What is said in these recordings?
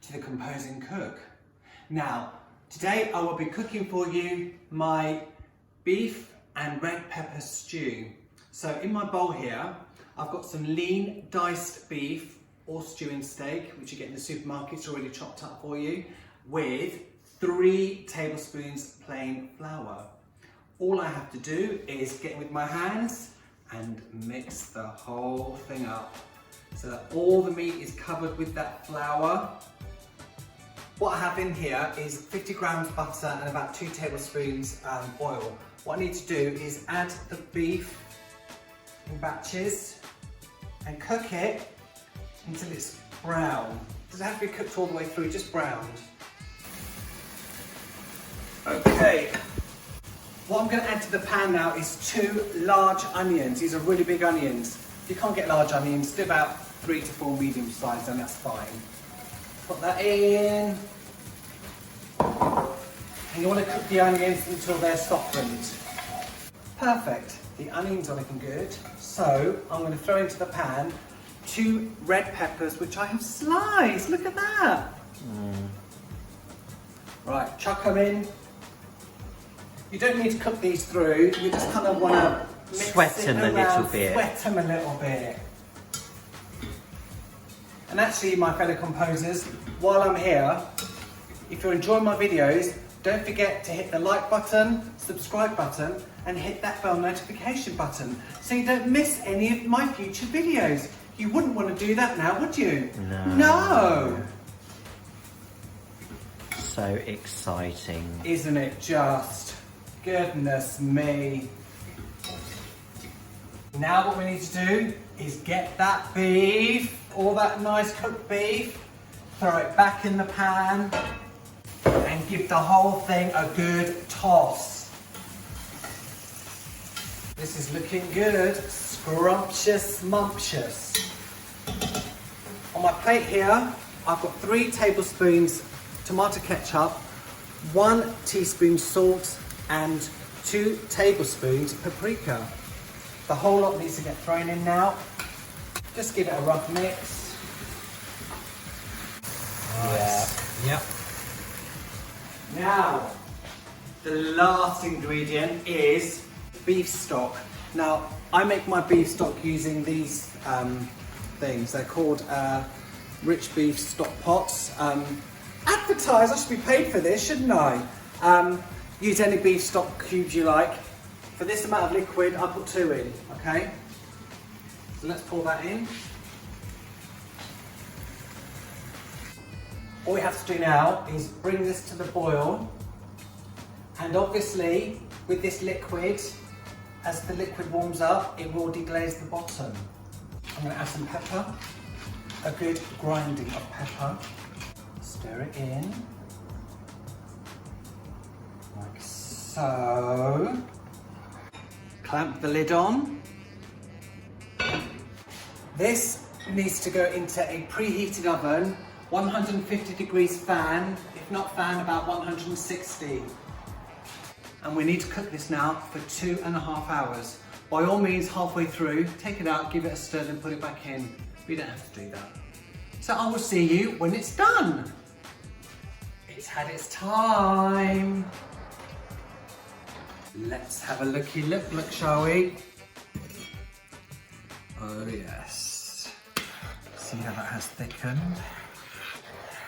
to the composing cook. Now, today I will be cooking for you my beef and red pepper stew. So in my bowl here, I've got some lean diced beef or stewing steak, which you get in the supermarkets already chopped up for you, with 3 tablespoons plain flour. All I have to do is get with my hands and mix the whole thing up so that all the meat is covered with that flour. What I have in here is 50 grams butter and about 2 tablespoons oil. What I need to do is add the beef in batches and cook it until it's brown. It doesn't have to be cooked all the way through, just browned. Okay. What I'm going to add to the pan now is 2 large onions. These are really big onions. If you can't get large onions, do about 3 to 4 medium sized and that's fine. Put that in. And you want to cook the onions until they're softened. Perfect. The onions are looking good. So I'm going to throw into the pan 2 red peppers, which I have sliced. Look at that. Right, chuck them in. You don't need to cook these through. You just kind of want to sweat them a little bit. Sweat them a little bit. And actually, my fellow composers, while I'm here, if you're enjoying my videos, don't forget to hit the like button, subscribe button, and hit that bell notification button so you don't miss any of my future videos. You wouldn't want to do that now, would you? No. No. So exciting. Isn't it just? Goodness me. Now what we need to do is get that beef, all that nice cooked beef, throw it back in the pan and give the whole thing a good toss. This is looking good, scrumptious, mumptious. On my plate here, I've got 3 tablespoons tomato ketchup, 1 teaspoon salt, and 2 tablespoons paprika. The whole lot needs to get thrown in now. Just give it a rough mix. Nice. Yeah. Yep. Now, the last ingredient is beef stock. Now, I make my beef stock using these things. They're called rich beef stock pots. Advertise, I should be paid for this, shouldn't I? Use any beef stock cubes you like. For this amount of liquid, I'll put 2 in, okay? So let's pour that in. All we have to do now is bring this to the boil. And obviously, with this liquid, as the liquid warms up, it will deglaze the bottom. I'm gonna add some pepper, a good grinding of pepper. Stir it in. Like so. Clamp the lid on. This needs to go into a preheated oven, 150 degrees fan, if not fan, about 160. And we need to cook this now for 2.5 hours. By all means, halfway through, take it out, give it a stir, then put it back in. We don't have to do that. So I will see you when it's done. It's had its time. Let's have a looky look, shall we? Oh yes. See how that has thickened?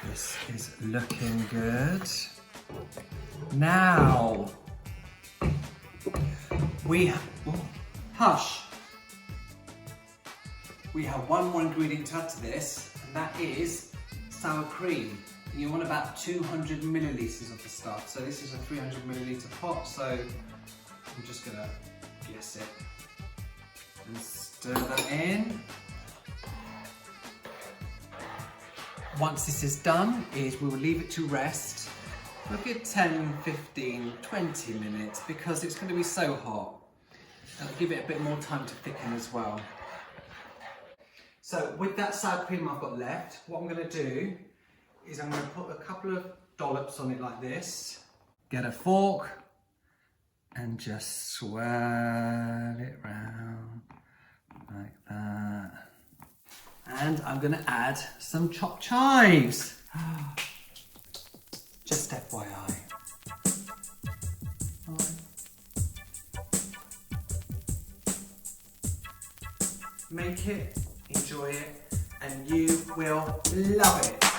This is looking good. Now, we have, hush. We have one more ingredient to add to this, and that is sour cream. And you want about 200 millilitres of the stuff. So this is a 300 millilitre pot, so I'm just gonna guess it and stir that in. Once this is done, we will leave it to rest for a good 10, 15, 20 minutes because it's going to be so hot. I'll give it a bit more time to thicken as well. So with that sour cream I've got left, what I'm going to do is I'm going to put a couple of dollops on it like this, get a fork and just swirl it round like that. And I'm going to add some chopped chives. Just FYI. Alright. Make it, enjoy it, and you will love it.